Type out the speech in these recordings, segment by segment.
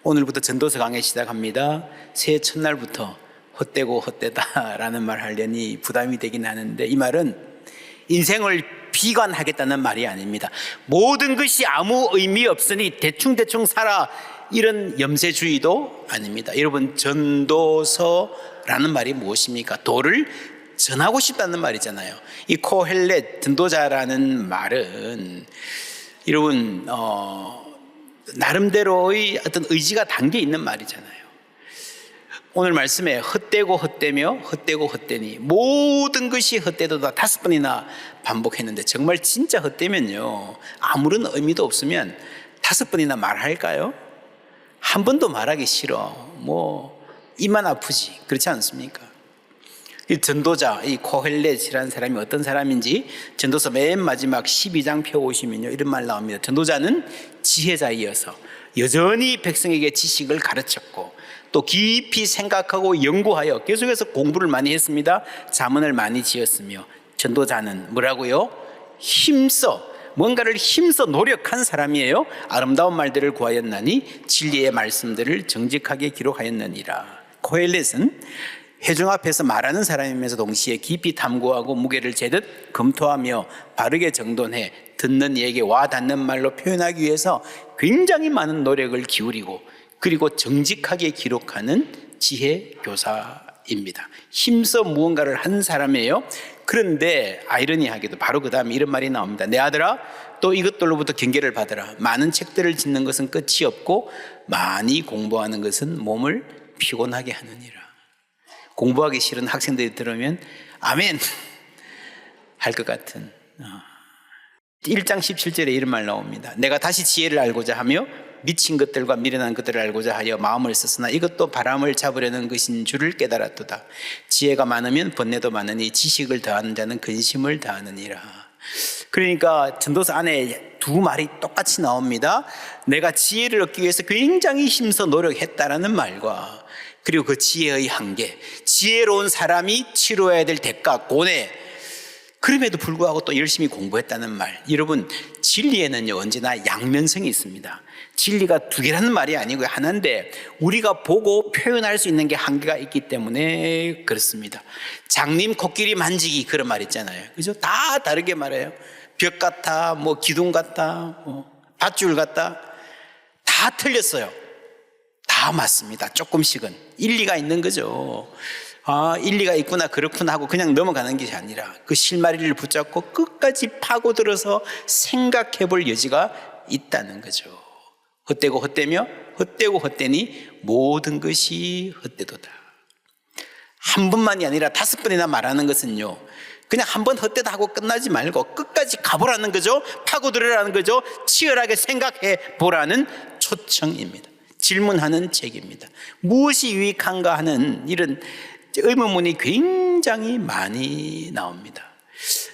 오늘부터 전도서 강의 시작합니다. 새해 첫날부터 헛되고 헛되다라는 말 하려니 부담이 되긴 하는데, 이 말은 인생을 비관하겠다는 말이 아닙니다. 모든 것이 아무 의미 없으니 대충대충 살아, 이런 염세주의도 아닙니다. 여러분, 전도서라는 말이 무엇입니까? 도를 전하고 싶다는 말이잖아요. 이 코헬렛, 전도자라는 말은 여러분 나름대로의 어떤 의지가 담겨 있는 말이잖아요. 오늘 말씀에 헛되고 헛되며 헛되고 헛되니 모든 것이 헛되도다 5번이나 반복했는데, 정말 진짜 헛되면요, 아무런 의미도 없으면 5번이나 말할까요? 한 번도 말하기 싫어. 입만 아프지. 그렇지 않습니까? 이 전도자, 이 코헬렛이라는 사람이 어떤 사람인지 전도서 맨 마지막 12장 펴보시면요, 이런 말 나옵니다. 전도자는 지혜자이어서 여전히 백성에게 지식을 가르쳤고, 또 깊이 생각하고 연구하여 계속해서 공부를 많이 했습니다. 자문을 많이 지었으며, 전도자는 뭐라고요? 뭔가를 힘써 노력한 사람이에요. 아름다운 말들을 구하였나니 진리의 말씀들을 정직하게 기록하였느니라. 코헬렛은 회중 앞에서 말하는 사람이면서 동시에 깊이 탐구하고 무게를 재듯 검토하며 바르게 정돈해 듣는 이에게 와닿는 말로 표현하기 위해서 굉장히 많은 노력을 기울이고, 그리고 정직하게 기록하는 지혜교사입니다. 힘써 무언가를 한 사람이에요. 그런데 아이러니하게도 바로 그 다음에 이런 말이 나옵니다. 내 아들아, 또 이것들로부터 경계를 받으라. 많은 책들을 짓는 것은 끝이 없고 많이 공부하는 것은 몸을 피곤하게 하느니라. 공부하기 싫은 학생들이 들으면 아멘 할 것 같은 1장 17절에 이런 말 나옵니다. 내가 다시 지혜를 알고자 하며 미친 것들과 미련한 것들을 알고자 하여 마음을 썼으나 이것도 바람을 잡으려는 것인 줄을 깨달았도다. 지혜가 많으면 번뇌도 많으니 지식을 더하는 자는 근심을 더하느니라. 그러니까 전도서 안에 두 말이 똑같이 나옵니다. 내가 지혜를 얻기 위해서 굉장히 힘써 노력했다라는 말과, 그리고 그 지혜의 한계, 지혜로운 사람이 치러야 될 대가, 고뇌, 그럼에도 불구하고 또 열심히 공부했다는 말. 여러분, 진리에는요 언제나 양면성이 있습니다. 진리가 두 개라는 말이 아니고 하나인데, 우리가 보고 표현할 수 있는 게 한계가 있기 때문에 그렇습니다. 장님 코끼리 만지기, 그런 말 있잖아요. 그죠? 다 다르게 말해요. 벽 같아, 기둥 같다, 밧줄 같다, 다 틀렸어요. 다 맞습니다. 조금씩은 일리가 있는 거죠. 일리가 있구나, 그렇구나 하고 그냥 넘어가는 것이 아니라 그 실마리를 붙잡고 끝까지 파고들어서 생각해 볼 여지가 있다는 거죠. 헛되고 헛되며 헛되고 헛되니 모든 것이 헛되도다. 한 번만이 아니라 5번이나 말하는 것은요, 그냥 한 번 헛되다 하고 끝나지 말고 끝까지 가보라는 거죠. 파고들으라는 거죠. 치열하게 생각해 보라는 초청입니다. 질문하는 책입니다. 무엇이 유익한가 하는 이런 의문문이 굉장히 많이 나옵니다.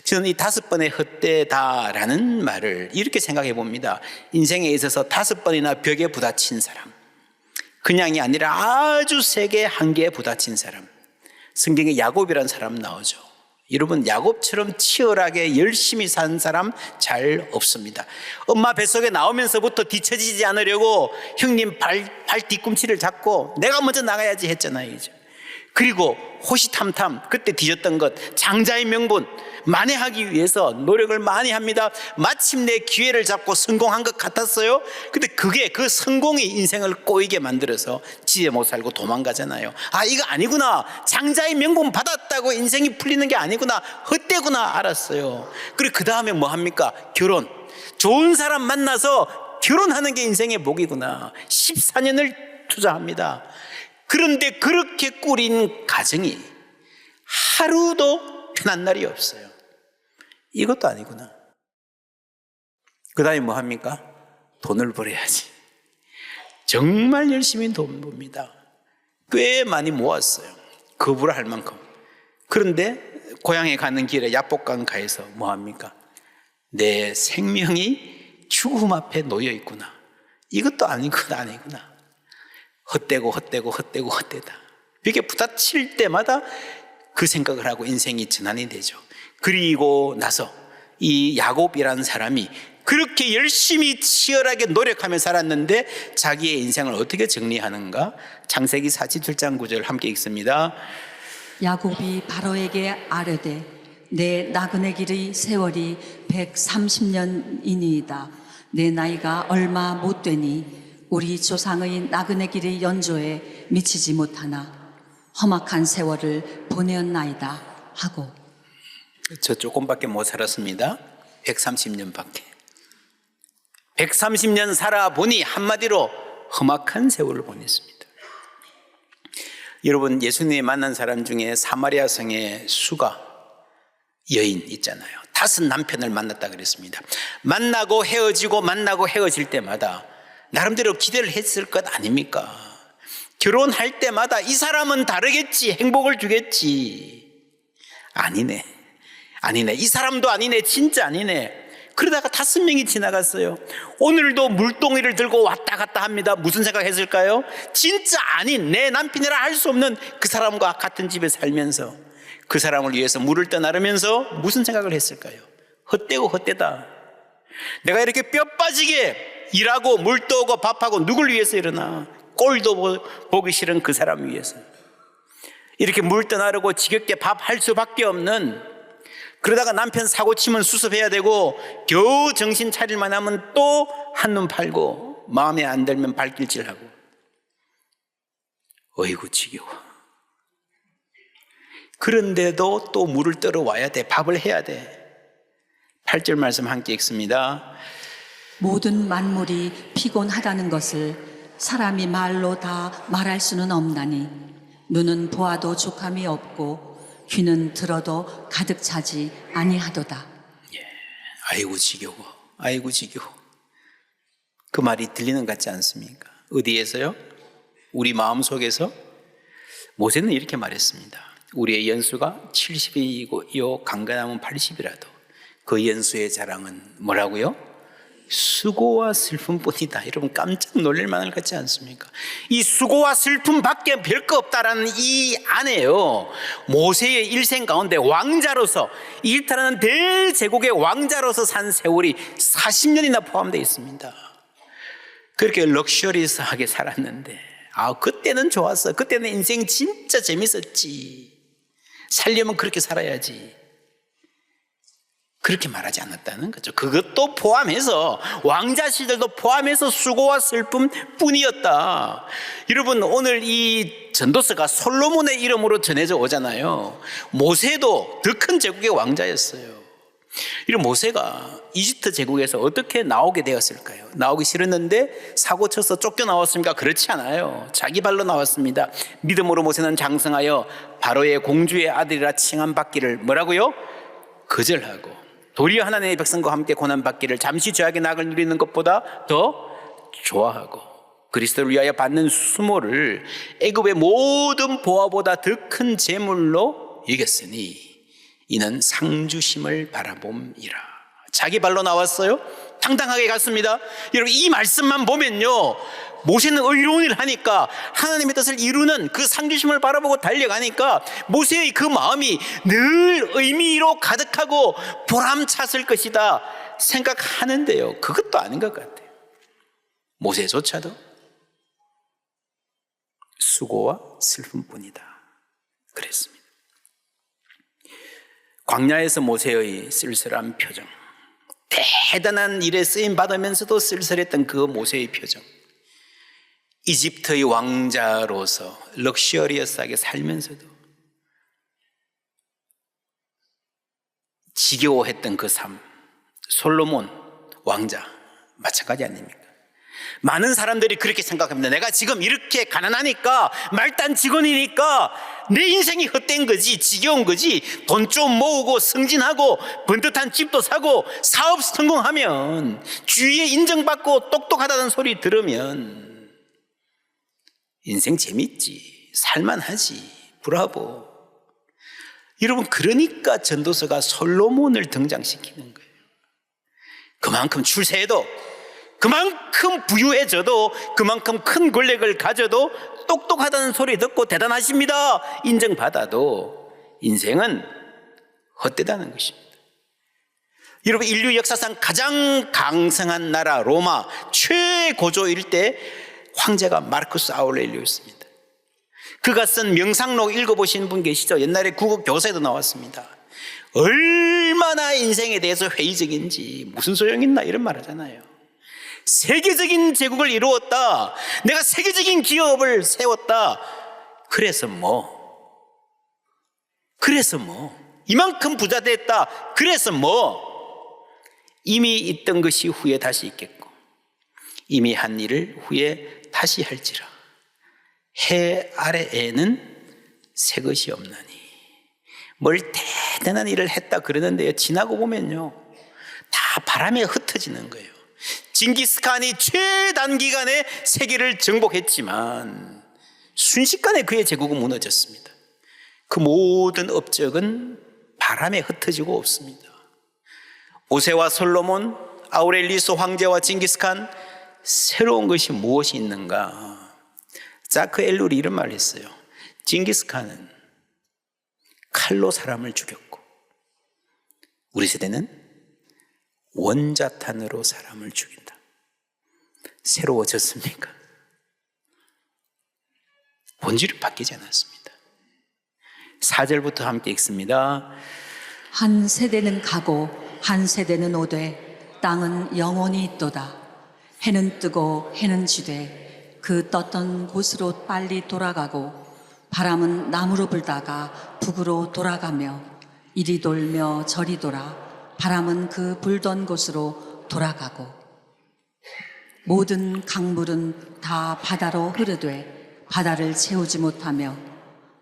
저는 이 5번의 헛되다라는 말을 이렇게 생각해 봅니다. 인생에 있어서 5번이나 벽에 부딪힌 사람, 그냥이 아니라 아주 세게 한계에 부딪힌 사람, 성경에 야곱이라는 사람 나오죠. 여러분, 야곱처럼 치열하게 열심히 산 사람 잘 없습니다. 엄마 뱃속에 나오면서부터 뒤처지지 않으려고 형님 발 뒤꿈치를 잡고 내가 먼저 나가야지 했잖아요. 이제. 그리고 호시탐탐, 그때 뒤졌던 것, 장자의 명분 만회하기 위해서 노력을 많이 합니다. 마침내 기회를 잡고 성공한 것 같았어요. 근데 그 성공이 인생을 꼬이게 만들어서 지혜 못 살고 도망가잖아요. 이거 아니구나, 장자의 명분 받았다고 인생이 풀리는 게 아니구나, 헛되구나 알았어요. 그리고 그 다음에 뭐 합니까? 결혼. 좋은 사람 만나서 결혼하는 게 인생의 복이구나. 14년을 투자합니다. 그런데 그렇게 꾸린 가정이 하루도 편한 날이 없어요. 이것도 아니구나. 그 다음에 뭐 합니까? 돈을 벌어야지. 정말 열심히 돈 법니다. 꽤 많이 모았어요. 거부를 할 만큼. 그런데 고향에 가는 길에 야복강가에서 뭐 합니까? 내 생명이 죽음 앞에 놓여 있구나. 이것도 아니구나. 헛되고 헛되다. 벽에 부딪힐 때마다 그 생각을 하고 인생이 전환이 되죠. 그리고 나서 이 야곱이라는 사람이 그렇게 열심히 치열하게 노력하며 살았는데 자기의 인생을 어떻게 정리하는가? 창세기 47장 9절 함께 읽습니다. 야곱이 바로에게 아뢰되 내 나그네 길의 세월이 130년이니이다. 내 나이가 얼마 못 되니 우리 조상의 나그네 길의 연조에 미치지 못하나 험악한 세월을 보내었나이다 하고. 저 조금밖에 못 살았습니다. 130년밖에. 130년 살아보니 한마디로 험악한 세월을 보냈습니다. 여러분, 예수님이 만난 사람 중에 사마리아 성의 수가 여인 있잖아요. 5 남편을 만났다 그랬습니다. 만나고 헤어지고 만나고 헤어질 때마다 나름대로 기대를 했을 것 아닙니까? 결혼할 때마다 이 사람은 다르겠지, 행복을 주겠지. 아니네. 이 사람도 아니네. 진짜 아니네. 그러다가 5명이 지나갔어요. 오늘도 물동이를 들고 왔다 갔다 합니다. 무슨 생각했을까요? 진짜 아닌 내 남편이라 할 수 없는 그 사람과 같은 집에 살면서 그 사람을 위해서 물을 떠나르면서 무슨 생각을 했을까요? 헛되고 헛되다. 내가 이렇게 뼈 빠지게 일하고 물 떠오고 밥하고 누굴 위해서 일어나? 꼴도 보기 싫은 그 사람 위해서. 이렇게 물 떠나르고 지겹게 밥할 수밖에 없는, 그러다가 남편 사고 치면 수습해야 되고 겨우 정신 차릴만 하면 또 한눈 팔고 마음에 안 들면 발길질하고. 어이구 지겨워. 그런데도 또 물을 떠러 와야 돼. 밥을 해야 돼. 8절 말씀 함께 읽습니다. 모든 만물이 피곤하다는 것을 사람이 말로 다 말할 수는 없나니 눈은 보아도 족함이 없고 귀는 들어도 가득 차지 아니하도다. 아이고 지겨워. 아이고 지겨워. 그 말이 들리는 것 같지 않습니까? 어디에서요? 우리 마음속에서. 모세는 이렇게 말했습니다. 우리의 연수가 70이고 강건하면 80이라도 그 연수의 자랑은 뭐라고요? 수고와 슬픔뿐이다. 여러분 깜짝 놀랄 만한 것 같지 않습니까? 이 수고와 슬픔밖에 별거 없다라는 이 안에요, 모세의 일생 가운데 왕자로서, 이집트라는 대제국의 왕자로서 산 세월이 40년이나 포함되어 있습니다. 그렇게 럭셔리스하게 살았는데 그때는 좋았어. 그때는 인생 진짜 재밌었지. 살려면 그렇게 살아야지. 그렇게 말하지 않았다는 거죠. 그것도 포함해서, 왕자 시절도 포함해서 수고와 슬픔 뿐이었다. 여러분, 오늘 이 전도서가 솔로몬의 이름으로 전해져 오잖아요. 모세도 더 큰 제국의 왕자였어요. 이런 모세가 이집트 제국에서 어떻게 나오게 되었을까요? 나오기 싫었는데 사고 쳐서 쫓겨나왔습니까? 그렇지 않아요. 자기 발로 나왔습니다. 믿음으로 모세는 장성하여 바로의 공주의 아들이라 칭함받기를 뭐라고요? 거절하고 도리어 하나님의 백성과 함께 고난받기를 잠시 죄악의 낙을 누리는 것보다 더 좋아하고 그리스도를 위하여 받는 수모를 애굽의 모든 보화보다 더 큰 재물로 여겼으니 이는 상주심을 바라봄이라. 자기 발로 나왔어요. 당당하게 갔습니다. 여러분, 이 말씀만 보면요, 모세는 의로운 일을 하니까, 하나님의 뜻을 이루는 그 상주심을 바라보고 달려가니까 모세의 그 마음이 늘 의미로 가득하고 보람찼을 것이다 생각하는데요, 그것도 아닌 것 같아요. 모세조차도 수고와 슬픔뿐이다 그랬습니다. 광야에서 모세의 쓸쓸한 표정, 대단한 일에 쓰임 받으면서도 쓸쓸했던 그 모세의 표정, 이집트의 왕자로서 럭셔리어스하게 살면서도 지겨워했던 그 삶, 솔로몬 왕자 마찬가지 아닙니까? 많은 사람들이 그렇게 생각합니다. 내가 지금 이렇게 가난하니까, 말단 직원이니까 내 인생이 헛된 거지, 지겨운 거지. 돈 좀 모으고 승진하고 번듯한 집도 사고 사업 성공하면, 주위에 인정받고 똑똑하다는 소리 들으면 인생 재밌지, 살만하지, 브라보. 여러분, 그러니까 전도서가 솔로몬을 등장시키는 거예요. 그만큼 출세해도, 그만큼 부유해져도, 그만큼 큰 권력을 가져도, 똑똑하다는 소리 듣고 대단하십니다 인정받아도 인생은 헛되다는 것입니다. 여러분, 인류 역사상 가장 강성한 나라 로마 최고조일 때 황제가 마르쿠스 아우렐리우스입니다. 그가 쓴 명상록 읽어보신 분 계시죠? 옛날에 국어 교사에도 나왔습니다. 얼마나 인생에 대해서 회의적인지, 무슨 소용 있나 이런 말 하잖아요. 세계적인 제국을 이루었다, 내가 세계적인 기업을 세웠다, 그래서 뭐 이만큼 부자 됐다, 그래서 뭐. 이미 있던 것이 후에 다시 있겠고, 이미 한 일을 후에 다시 할지라. 해 아래에는 새 것이 없나니. 뭘 대단한 일을 했다 그러는데요, 지나고 보면요 다 바람에 흩어지는 거예요. 징기스칸이 최단기간에 세계를 정복했지만 순식간에 그의 제국은 무너졌습니다. 그 모든 업적은 바람에 흩어지고 없습니다. 오세와 솔로몬, 아우렐리스 황제와 징기스칸, 새로운 것이 무엇이 있는가? 자크 엘룰이 이런 말을 했어요. 징기스칸은 칼로 사람을 죽였고, 우리 세대는 원자탄으로 사람을 죽인다. 새로워졌습니까? 본질은 바뀌지 않았습니다. 4절부터 함께 읽습니다. 한 세대는 가고 한 세대는 오되 땅은 영원히 있도다. 해는 뜨고 해는 지되 그 떴던 곳으로 빨리 돌아가고, 바람은 남으로 불다가 북으로 돌아가며 이리 돌며 저리 돌아 바람은 그 불던 곳으로 돌아가고, 모든 강물은 다 바다로 흐르되 바다를 채우지 못하며,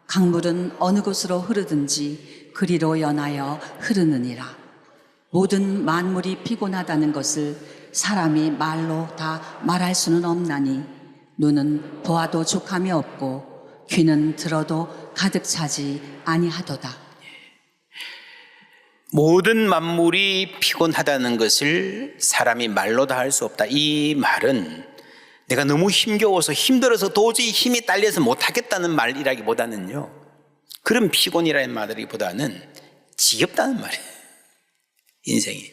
강물은 어느 곳으로 흐르든지 그리로 연하여 흐르느니라. 모든 만물이 피곤하다는 것을 사람이 말로 다 말할 수는 없나니, 눈은 보아도 족함이 없고 귀는 들어도 가득 차지 아니하도다. 모든 만물이 피곤하다는 것을 사람이 말로 다 할 수 없다. 이 말은 내가 너무 힘겨워서 힘들어서 도저히 힘이 딸려서 못하겠다는 말이라기보다는요, 그런 피곤이라는 말이보다는 지겹다는 말이에요. 인생이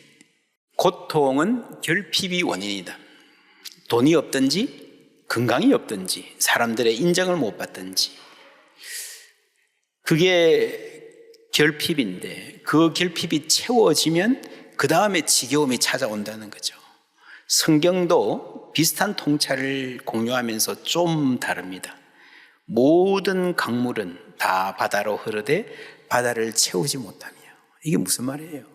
고통은 결핍이 원인이다. 돈이 없든지 건강이 없든지 사람들의 인정을 못 받든지, 그게 결핍인데 그 결핍이 채워지면 그 다음에 지겨움이 찾아온다는 거죠. 성경도 비슷한 통찰을 공유하면서 좀 다릅니다. 모든 강물은 다 바다로 흐르되 바다를 채우지 못하며. 이게 무슨 말이에요?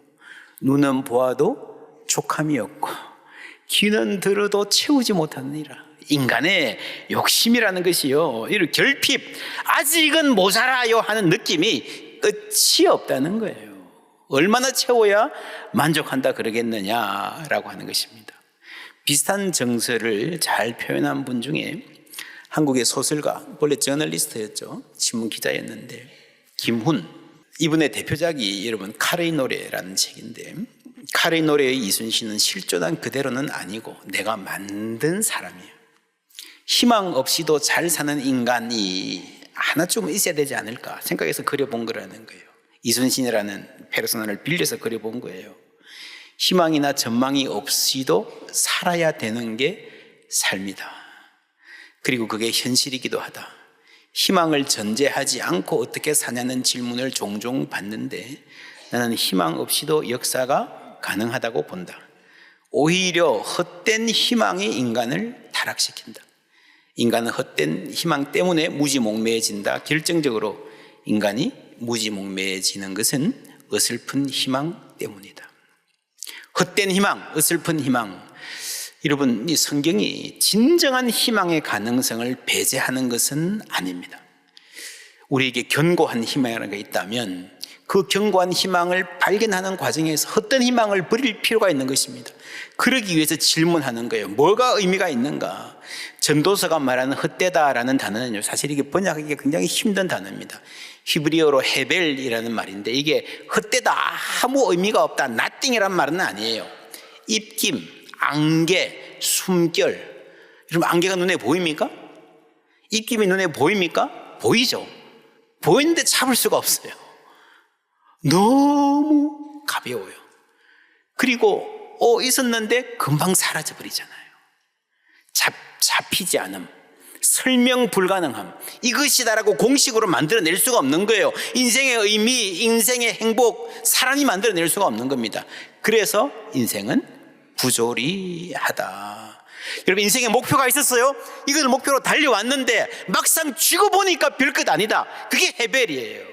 눈은 보아도 족함이 없고 귀는 들어도 채우지 못하느니라. 인간의 욕심이라는 것이요, 이런 결핍, 아직은 모자라요 하는 느낌이 끝이 없다는 거예요. 얼마나 채워야 만족한다 그러겠느냐라고 하는 것입니다. 비슷한 정서를 잘 표현한 분 중에 한국의 소설가, 원래 저널리스트였죠, 신문 기자였는데, 김훈, 이분의 대표작이 여러분 카레의 노래라는 책인데, 카레의 노래의 이순신은 실존한 그대로는 아니고 내가 만든 사람이에요. 희망 없이도 잘 사는 인간이 하나쯤 있어야 되지 않을까 생각해서 그려본 거라는 거예요. 이순신이라는 페르소나를 빌려서 그려본 거예요. 희망이나 전망이 없이도 살아야 되는 게 삶이다. 그리고 그게 현실이기도 하다. 희망을 전제하지 않고 어떻게 사냐는 질문을 종종 받는데, 나는 희망 없이도 역사가 가능하다고 본다. 오히려 헛된 희망이 인간을 타락시킨다. 인간은 헛된 희망 때문에 무지몽매해진다. 결정적으로 인간이 무지몽매해지는 것은 어설픈 희망 때문이다. 헛된 희망, 어설픈 희망. 여러분, 이 성경이 진정한 희망의 가능성을 배제하는 것은 아닙니다. 우리에게 견고한 희망이라는 게 있다면 그 견고한 희망을 발견하는 과정에서 헛된 희망을 버릴 필요가 있는 것입니다. 그러기 위해서 질문하는 거예요. 뭐가 의미가 있는가? 전도서가 말하는 헛되다라는 단어는요, 사실 이게 번역하기가 굉장히 힘든 단어입니다. 히브리어로 헤벨이라는 말인데, 이게 헛되다, 아무 의미가 없다, nothing이란 말은 아니에요. 입김, 안개, 숨결. 여러분, 안개가 눈에 보입니까? 입김이 눈에 보입니까? 보이죠. 보이는데 잡을 수가 없어요. 너무 가벼워요. 그리고 있었는데 금방 사라져 버리잖아요. 잡히지 않음, 설명 불가능함, 이것이다라고 공식으로 만들어낼 수가 없는 거예요. 인생의 의미, 인생의 행복, 사람이 만들어낼 수가 없는 겁니다. 그래서 인생은 부조리하다. 여러분, 인생에 목표가 있었어요. 이걸 목표로 달려왔는데 막상 죽어보니까 별것 아니다. 그게 헤벨이에요.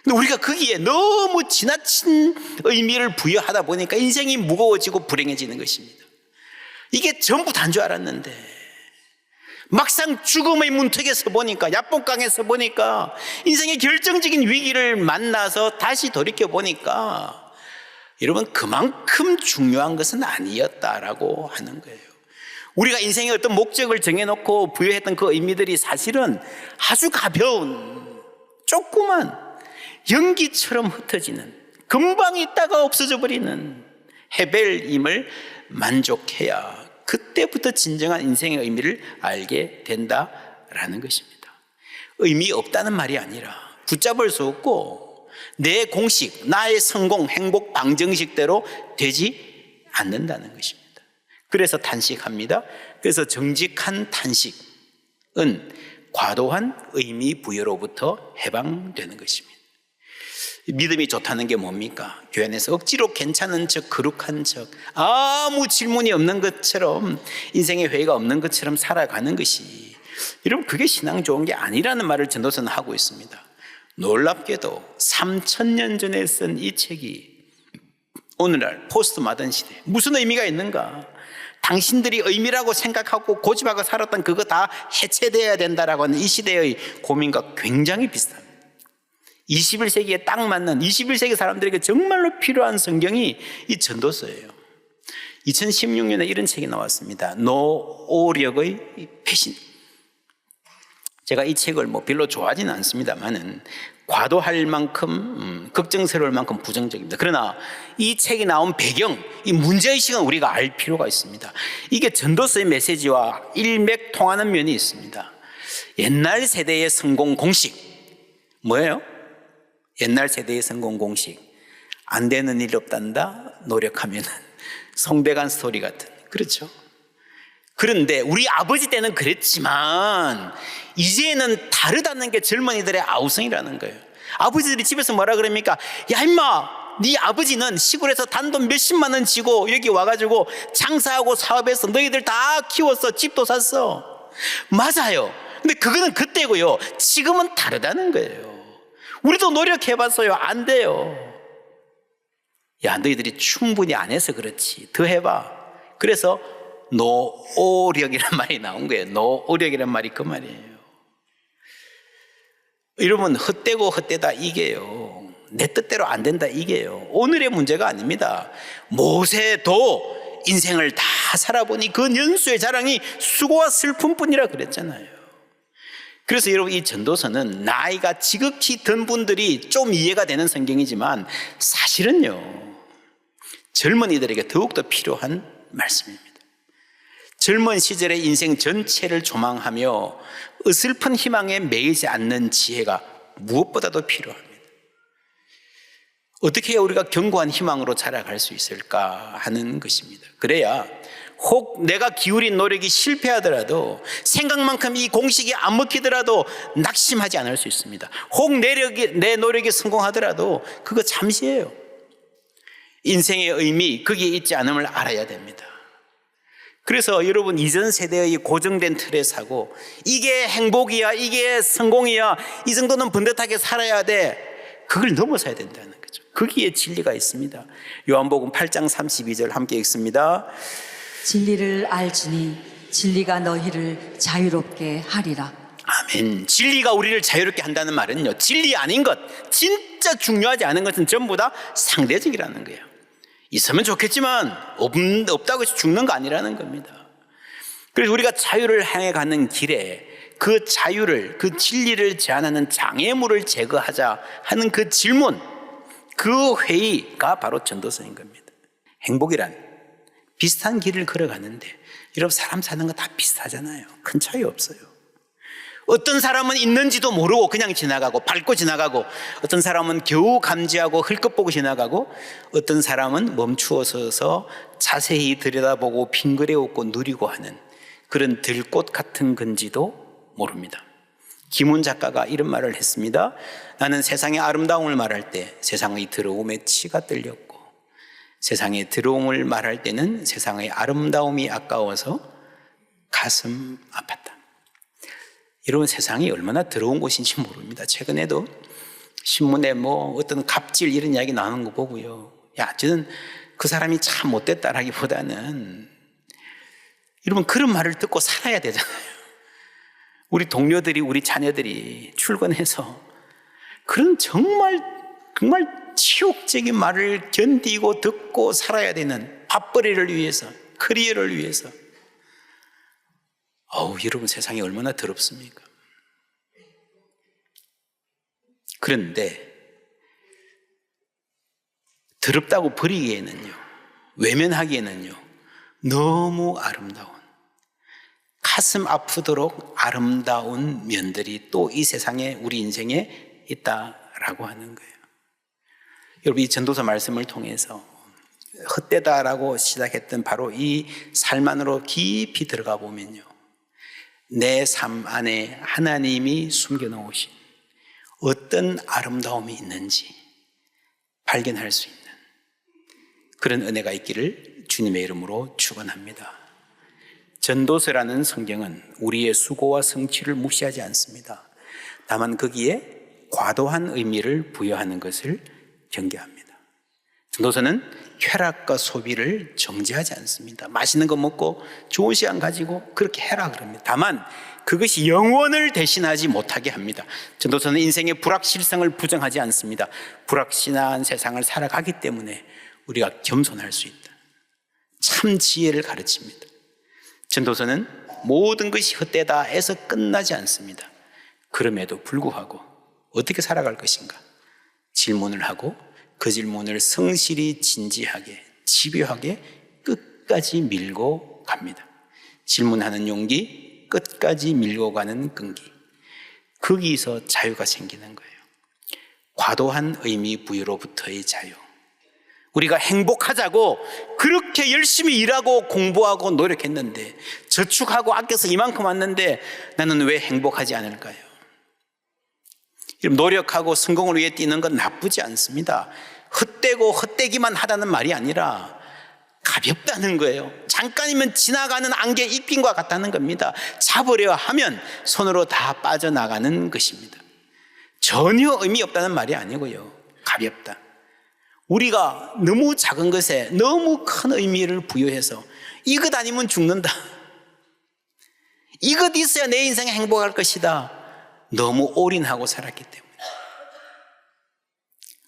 근데 우리가 거기에 너무 지나친 의미를 부여하다 보니까 인생이 무거워지고 불행해지는 것입니다. 이게 전부 다인 줄 알았는데 막상 죽음의 문턱에 서 보니까, 야복강에 서 보니까, 인생의 결정적인 위기를 만나서 다시 돌이켜 보니까 여러분, 그만큼 중요한 것은 아니었다라고 하는 거예요. 우리가 인생의 어떤 목적을 정해놓고 부여했던 그 의미들이 사실은 아주 가벼운, 조그만 연기처럼 흩어지는, 금방 있다가 없어져 버리는 헤벨임을 만족해야 그때부터 진정한 인생의 의미를 알게 된다라는 것입니다. 의미 없다는 말이 아니라 붙잡을 수 없고 내 공식, 나의 성공, 행복 방정식대로 되지 않는다는 것입니다. 그래서 탄식합니다. 그래서 정직한 탄식은 과도한 의미 부여로부터 해방되는 것입니다. 믿음이 좋다는 게 뭡니까? 교회 안에서 억지로 괜찮은 척, 거룩한 척, 아무 질문이 없는 것처럼, 인생의 회의가 없는 것처럼 살아가는 것이, 여러분, 그게 신앙 좋은 게 아니라는 말을 전도서는 하고 있습니다. 놀랍게도 3000년 전에 쓴 이 책이 오늘날 포스트 마던 시대에 무슨 의미가 있는가? 당신들이 의미라고 생각하고 고집하고 살았던 그거 다 해체되어야 된다라고 하는 이 시대의 고민과 굉장히 비슷합니다. 21세기에 딱 맞는, 21세기 사람들에게 정말로 필요한 성경이 이 전도서예요. 2016년에 이런 책이 나왔습니다. 노오력의 배신. 제가 이 책을 별로 좋아하지는 않습니다만은 과도할 만큼, 걱정스러울 만큼 부정적입니다. 그러나 이 책이 나온 배경, 이 문제의식은 우리가 알 필요가 있습니다. 이게 전도서의 메시지와 일맥통하는 면이 있습니다. 옛날 세대의 성공 공식, 뭐예요? 옛날 세대의 성공 공식, 안 되는 일 없단다, 노력하면. 송백안 스토리 같은, 그렇죠? 그런데 우리 아버지 때는 그랬지만 이제는 다르다는 게 젊은이들의 아우성이라는 거예요. 아버지들이 집에서 뭐라 그럽니까? 야 임마, 네 아버지는 시골에서 단돈 몇십만 원 지고 여기 와가지고 장사하고 사업해서 너희들 다 키웠어, 집도 샀어. 맞아요. 근데 그거는 그때고요. 지금은 다르다는 거예요. 우리도 노력해봤어요. 안 돼요. 야, 너희들이 충분히 안 해서 그렇지, 더 해봐. 그래서 노오력이란 말이 나온 거예요. 노오력이란 말이 그 말이에요. 여러분, 헛되고 헛되다 이게요, 내 뜻대로 안 된다 이게요, 오늘의 문제가 아닙니다. 모세도 인생을 다 살아보니 그 연수의 자랑이 수고와 슬픔뿐이라 그랬잖아요. 그래서 여러분, 이 전도서는 나이가 지극히 든 분들이 좀 이해가 되는 성경이지만 사실은요, 젊은이들에게 더욱더 필요한 말씀입니다. 젊은 시절의 인생 전체를 조망하며 어설픈 희망에 매이지 않는 지혜가 무엇보다도 필요합니다. 어떻게 해야 우리가 견고한 희망으로 자라갈 수 있을까 하는 것입니다. 그래야 혹 내가 기울인 노력이 실패하더라도, 생각만큼 이 공식이 안 먹히더라도 낙심하지 않을 수 있습니다. 혹 내 노력이 성공하더라도 그거 잠시예요. 인생의 의미, 거기에 있지 않음을 알아야 됩니다. 그래서 여러분, 이전 세대의 고정된 틀에 사고, 이게 행복이야, 이게 성공이야, 이 정도는 번듯하게 살아야 돼, 그걸 넘어서야 된다는 거죠. 거기에 진리가 있습니다. 요한복음 8장 32절 함께 읽습니다. 진리를 알지니 진리가 너희를 자유롭게 하리라. 아멘. 진리가 우리를 자유롭게 한다는 말은요, 진리 아닌 것, 진짜 중요하지 않은 것은 전부 다 상대적이라는 거예요. 있으면 좋겠지만 없다고 해서 죽는 거 아니라는 겁니다. 그래서 우리가 자유를 향해 가는 길에 그 자유를, 그 진리를 제한하는 장애물을 제거하자 하는 그 질문, 그 회의가 바로 전도서인 겁니다. 행복이란 비슷한 길을 걸어가는데, 여러분, 사람 사는 거 다 비슷하잖아요. 큰 차이 없어요. 어떤 사람은 있는지도 모르고 그냥 지나가고 밟고 지나가고, 어떤 사람은 겨우 감지하고 흘끗 보고 지나가고, 어떤 사람은 멈추어 서서 자세히 들여다보고 빙그레 웃고 누리고 하는 그런 들꽃 같은 건지도 모릅니다. 김훈 작가가 이런 말을 했습니다. 나는 세상의 아름다움을 말할 때 세상의 더러움에 치가 떨렸고, 세상의 더러움을 말할 때는 세상의 아름다움이 아까워서 가슴 아팠다. 여러분, 세상이 얼마나 더러운 곳인지 모릅니다. 최근에도 신문에 어떤 갑질 이런 이야기 나오는 거 보고요, 야, 저는 그 사람이 참 못됐다라기보다는 여러분, 그런 말을 듣고 살아야 되잖아요. 우리 동료들이, 우리 자녀들이 출근해서 그런 정말 치욕적인 말을 견디고 듣고 살아야 되는 밥벌이를 위해서, 커리어를 위해서. 여러분, 세상이 얼마나 더럽습니까? 그런데 더럽다고 버리기에는요, 외면하기에는요, 너무 아름다운, 가슴 아프도록 아름다운 면들이 또 이 세상에, 우리 인생에 있다라고 하는 거예요. 여러분, 이 전도서 말씀을 통해서 헛되다라고 시작했던 바로 이 삶 안으로 깊이 들어가 보면요, 내 삶 안에 하나님이 숨겨놓으신 어떤 아름다움이 있는지 발견할 수 있는 그런 은혜가 있기를 주님의 이름으로 축원합니다. 전도서라는 성경은 우리의 수고와 성취를 무시하지 않습니다. 다만 거기에 과도한 의미를 부여하는 것을 경계합니다. 전도서는 쾌락과 소비를 정죄하지 않습니다. 맛있는 거 먹고 좋은 시간 가지고 그렇게 해라 그럽니다. 다만 그것이 영원을 대신하지 못하게 합니다. 전도서는 인생의 불확실성을 부정하지 않습니다. 불확실한 세상을 살아가기 때문에 우리가 겸손할 수 있다, 참 지혜를 가르칩니다. 전도서는 모든 것이 헛되다 해서 끝나지 않습니다. 그럼에도 불구하고 어떻게 살아갈 것인가 질문을 하고, 그 질문을 성실히 진지하게 집요하게 끝까지 밀고 갑니다. 질문하는 용기, 끝까지 밀고 가는 끈기, 거기서 자유가 생기는 거예요. 과도한 의미 부여로부터의 자유. 우리가 행복하자고 그렇게 열심히 일하고 공부하고 노력했는데, 저축하고 아껴서 이만큼 왔는데 나는 왜 행복하지 않을까요? 노력하고 성공을 위해 뛰는 건 나쁘지 않습니다. 헛되고 헛되기만 하다는 말이 아니라 가볍다는 거예요. 잠깐이면 지나가는 안개 입김과 같다는 겁니다. 잡으려 하면 손으로 다 빠져나가는 것입니다. 전혀 의미 없다는 말이 아니고요, 가볍다. 우리가 너무 작은 것에 너무 큰 의미를 부여해서 이것 아니면 죽는다, 이것 있어야 내 인생에 행복할 것이다, 너무 올인하고 살았기 때문에,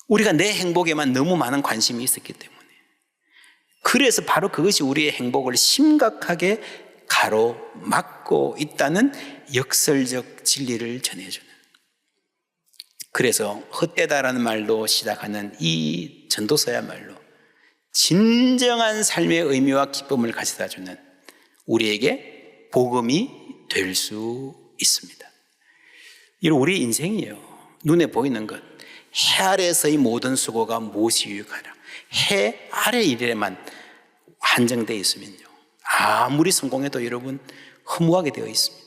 우리가 내 행복에만 너무 많은 관심이 있었기 때문에, 그래서 바로 그것이 우리의 행복을 심각하게 가로막고 있다는 역설적 진리를 전해주는, 그래서 헛되다라는 말로 시작하는 이 전도서야말로 진정한 삶의 의미와 기쁨을 가져다주는 우리에게 복음이 될 수 있습니다. 우리 인생이에요. 눈에 보이는 것, 해 아래에서의 모든 수고가 무엇이 유익하라. 해 아래 일에만 한정되어 있으면요, 아무리 성공해도 여러분 허무하게 되어 있습니다.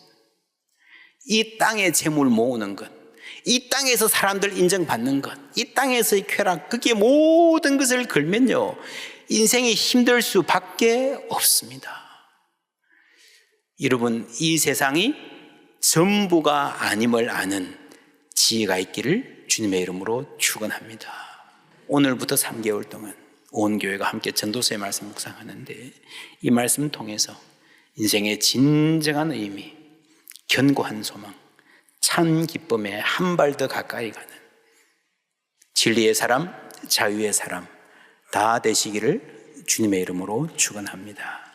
이 땅에 재물 모으는 것, 이 땅에서 사람들 인정받는 것, 이 땅에서의 쾌락, 그게 모든 것을 걸면요, 인생이 힘들 수밖에 없습니다. 여러분, 이 세상이 전부가 아님을 아는 지혜가 있기를 주님의 이름으로 축원합니다. 오늘부터 3개월 동안 온 교회가 함께 전도서의 말씀 묵상하는데, 이 말씀을 통해서 인생의 진정한 의미, 견고한 소망, 참 기쁨에 한 발 더 가까이 가는 진리의 사람, 자유의 사람 다 되시기를 주님의 이름으로 축원합니다.